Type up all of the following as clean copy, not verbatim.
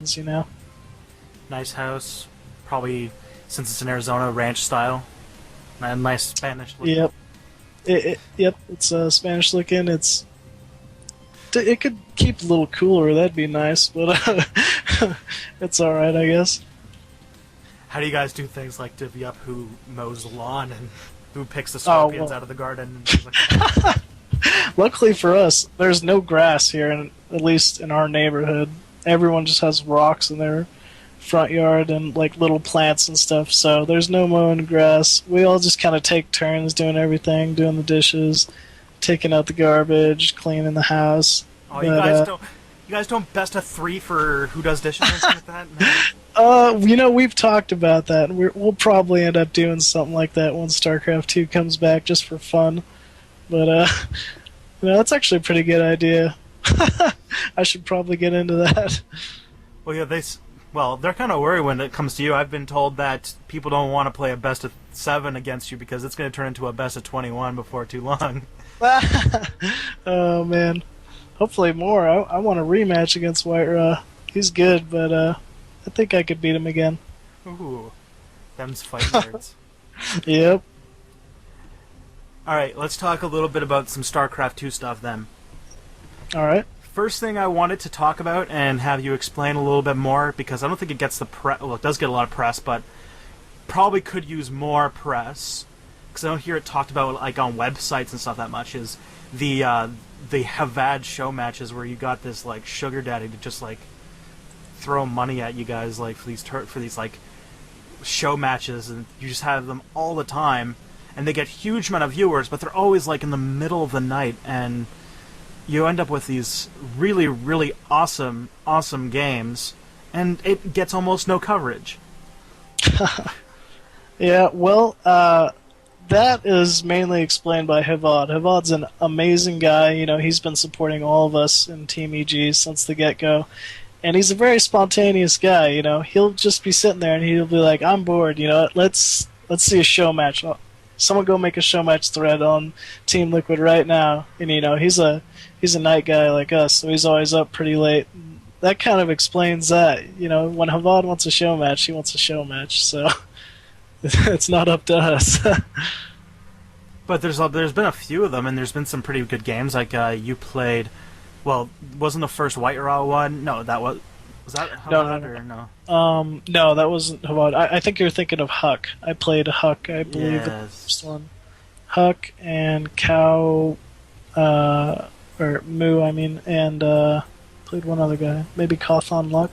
you know. Nice house, probably since it's in Arizona, ranch style, and nice Spanish looking. Yep. Yep. It's Spanish looking. It could keep a little cooler. That'd be nice, but it's all right, I guess. How do you guys do things like divvy up who mows the lawn and who picks the Oh scorpions well. out of the garden and things like that? Luckily for us, there's no grass here, at least in our neighborhood. Everyone just has rocks in their front yard and like little plants and stuff. So there's no mowing grass. We all just kind of take turns doing everything, doing the dishes, taking out the garbage, cleaning the house. Oh, But you guys don't best of three for who does dishes and stuff like that. No? we've talked about that, and we'll probably end up doing something like that when StarCraft 2 comes back, just for fun. But that's actually a pretty good idea. I should probably get into that. Well, yeah, well, they're kind of worried when it comes to you. I've been told that people don't want to play a best of 7 against you because it's going to turn into a best of 21 before too long. Oh man, hopefully more. I want a rematch against White Raw. He's good, but I think I could beat him again. Ooh, them's fight nerds. Yep. All right, let's talk a little bit about some StarCraft 2 stuff then. All right. First thing I wanted to talk about and have you explain a little bit more, because I don't think it gets the press. Well, it does get a lot of press, but probably could use more press, because I don't hear it talked about like on websites and stuff that much. Is the Havad show matches where you got this like sugar daddy to just like throw money at you guys like for these like show matches, and you just have them all the time, and they get huge amount of viewers, but they're always like in the middle of the night, and you end up with these really, really awesome games, and it gets almost no coverage. Yeah. Well, that is mainly explained by Havad. Havad's an amazing guy. He's been supporting all of us in Team EG since the get-go. And he's a very spontaneous guy. He'll just be sitting there and he'll be like, "I'm bored. Let's see a show match. Someone go make a show match thread on Team Liquid right now." And he's a night guy like us, so he's always up pretty late. That kind of explains that. When Havad wants a show match, he wants a show match. So it's not up to us. But there's been a few of them, and there's been some pretty good games. Like you played, well, wasn't the first White Raw one? No, was that No, Havad no, or no? no, that wasn't Havad. I think you're thinking of Huck. I played Huck, I believe, in the Yes. first one. Huck and Cow, or Moo, I mean, and played one other guy. Maybe Cawthon Luck?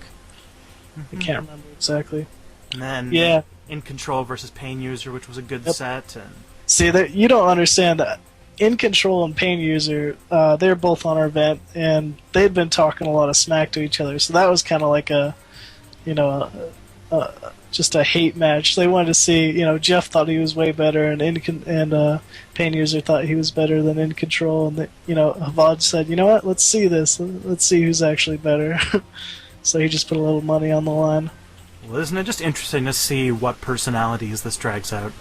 I can't remember exactly. And then Yeah. In Control versus Pain User, which was a good Yep. set. And See, that you don't understand that. In Control and Pain User, they're both on our event, and they'd been talking a lot of smack to each other. So that was kind of like you know, just a hate match. They wanted to see, Jeff thought he was way better, and Pain User thought he was better than In Control, and Havad said, "You know what? Let's see this. Let's see who's actually better." So he just put a little money on the line. well, isn't it just interesting to see what personalities this drags out?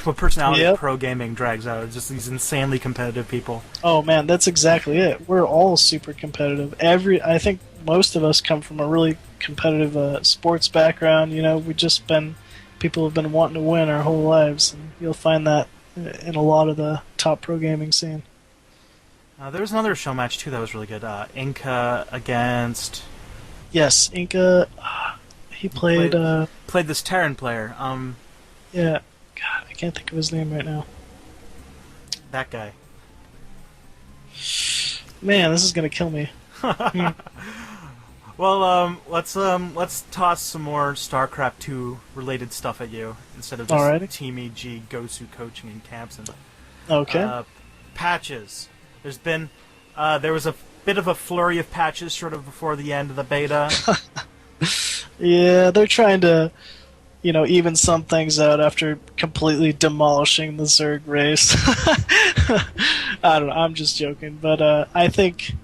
What personality Yep. pro gaming drags out? Just these insanely competitive people. Oh man, that's exactly it. We're all super competitive. I think most of us come from a really competitive sports background. People have been wanting to win our whole lives, and you'll find that in a lot of the top pro gaming scene. There was another show match too that was really good. Inca against Yes, Inca. He played. played this Terran player. Yeah. God, I can't think of his name right now. That guy. Man, this is gonna kill me. Well, let's toss some more StarCraft 2 related stuff at you instead of just Alrighty. Team EG, Gosu Coaching, and Campson. Okay. Patches. There was a bit of a flurry of patches sort of before the end of the beta. Yeah, they're trying to, even some things out after completely demolishing the Zerg race. I don't know, I'm just joking, but I think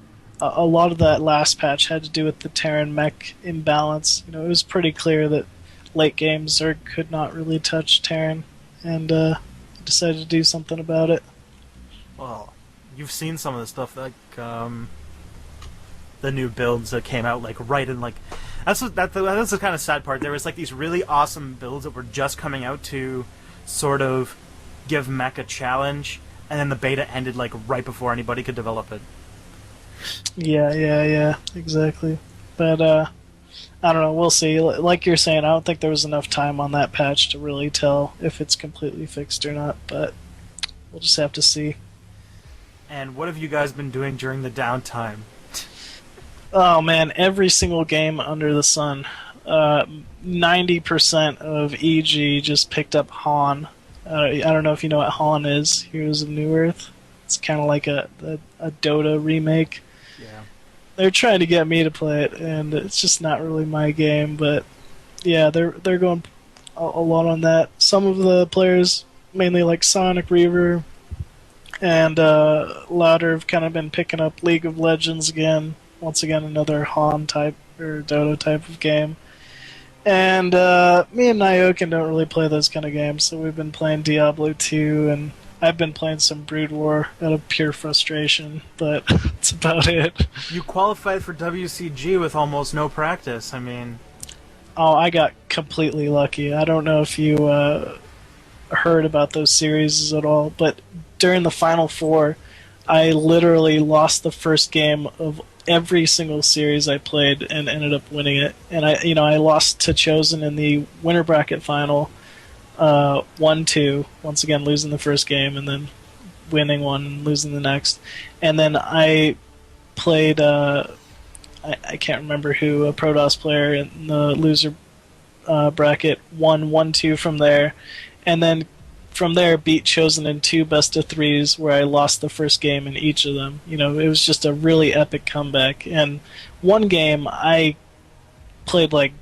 a lot of that last patch had to do with the Terran mech imbalance. It was pretty clear that late game Zerg could not really touch Terran, and decided to do something about it. Well, you've seen some of the stuff like the new builds that came out like right in like That's the kind of sad part. There was like these really awesome builds that were just coming out to sort of give mech a challenge, and then the beta ended like right before anybody could develop it. Yeah, exactly. But I don't know. We'll see. Like you're saying, I don't think there was enough time on that patch to really tell if it's completely fixed or not. But we'll just have to see. And what have you guys been doing during the downtime? Oh man, every single game under the sun. 90% of EG just picked up Han. I don't know if you know what Han is. Heroes of New Earth. It's kind of like a Dota remake. Yeah. They're trying to get me to play it, and it's just not really my game. But yeah, they're going a lot on that. Some of the players, mainly like Sonic Reaver and Louder, have kind of been picking up League of Legends again. Once again, another Han type or Dota type of game. And me and Nyokin don't really play those kind of games, so we've been playing Diablo 2, and I've been playing some Brood War out of pure frustration, but that's about it. You qualified for WCG with almost no practice. I mean, Oh, I got completely lucky. I don't know if you heard about those series at all, but during the Final Four, I literally lost the first game of every single series I played and ended up winning it. And I lost to Chosen in the winter bracket final, 1-2. Once again, losing the first game and then winning one and losing the next. And then I played. I can't remember who, a Protoss player in the loser bracket, won 1-2 from there, and then from there beat Chosen in two best of threes where I lost the first game in each of them. It was just a really epic comeback. And one game I played like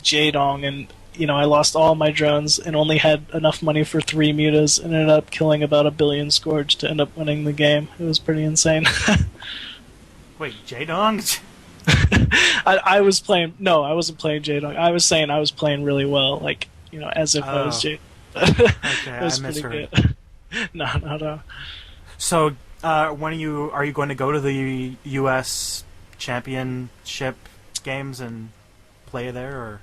Jaedong, and I lost all my drones and only had enough money for 3 mutas and ended up killing about 1 billion Scourge to end up winning the game. It was pretty insane. wait, Jaedong? I was playing. No, I wasn't playing Jaedong. I was saying I was playing really well, like as if I was Jaedong. Okay, It was I pretty misheard. good. No. So, when are you going to go to the U.S. Championship games and play there, or?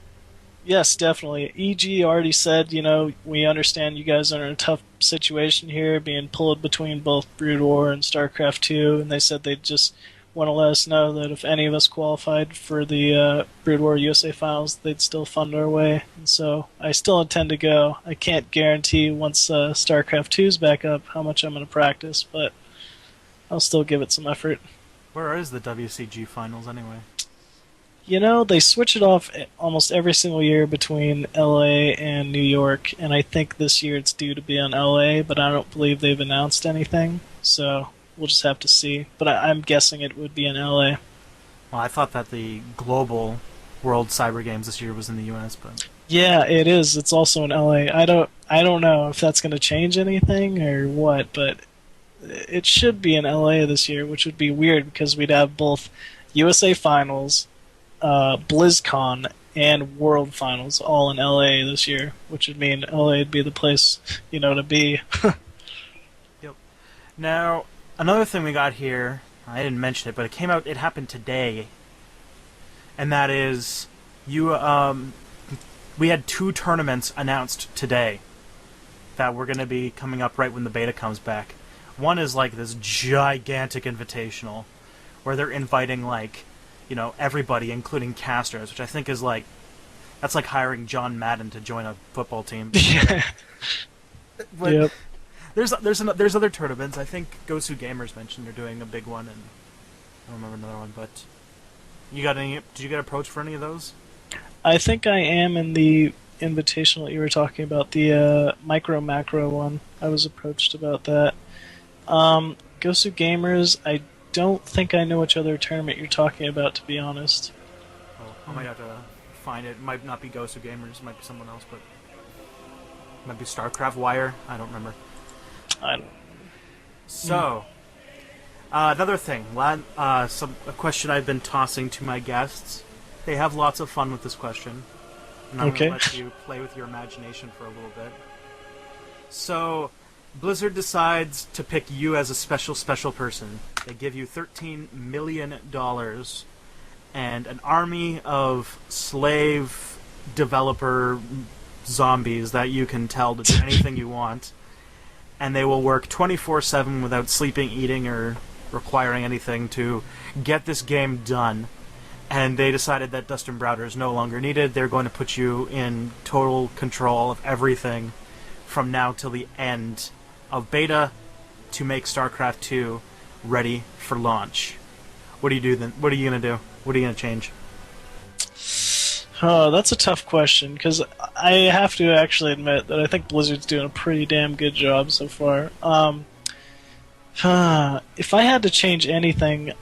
Yes, definitely. EG already said, we understand you guys are in a tough situation here, being pulled between both Brood War and StarCraft 2, and they said they'd just want to let us know that if any of us qualified for the Brood War USA finals, they'd still fund our way. And so I still intend to go. I can't guarantee once StarCraft 2's back up how much I'm going to practice, but I'll still give it some effort. Where is the WCG finals anyway? They switch it off almost every single year between LA and New York, and I think this year it's due to be in LA, but I don't believe they've announced anything, so we'll just have to see. But I'm guessing it would be in LA. Well, I thought that the global World Cyber Games this year was in the U.S., but Yeah, it is. It's also in LA. I don't know if that's going to change anything or what, but it should be in LA this year, which would be weird because we'd have both USA Finals, BlizzCon, and World Finals all in LA this year, which would mean LA would be the place, to be. yep. Now, another thing we got here, I didn't mention it, but it happened today, and that is, we had 2 tournaments announced today that were going to be coming up right when the beta comes back. One is like this gigantic invitational, where they're inviting everybody, including casters, which I think is that's like hiring John Madden to join a football team. Yeah. But Yep. there's other tournaments. I think Gosu Gamers mentioned they're doing a big one, and I don't remember another one. But did you get approached for any of those? I think I am in the invitational that you were talking about, the micro macro one. I was approached about that. Gosu Gamers, I don't think I know which other tournament you're talking about, to be honest. Oh, I might have to find it. It might not be Gosu Gamers. It might be someone else, but it might be StarCraft Wire. I don't remember. I don't. So, another thing. A question I've been tossing to my guests. They have lots of fun with this question, and I'm Okay. going to let you play with your imagination for a little bit. So, Blizzard decides to pick you as a special person. They give you $13 million, and an army of slave developer zombies that you can tell to do anything you want, and they will work 24/7 without sleeping, eating, or requiring anything to get this game done. And they decided that Dustin Browder is no longer needed. They're going to put you in total control of everything from now till the end of beta to make StarCraft 2 ready for launch. What do you do then? What are you going to do? What are you going to change? Oh, that's a tough question, because I have to actually admit that I think Blizzard's doing a pretty damn good job so far. If I had to change anything,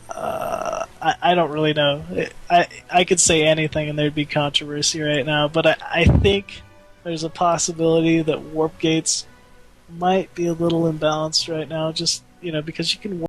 I don't really know. I could say anything and there'd be controversy right now, but I think there's a possibility that warp gates might be a little imbalanced right now, just, because you can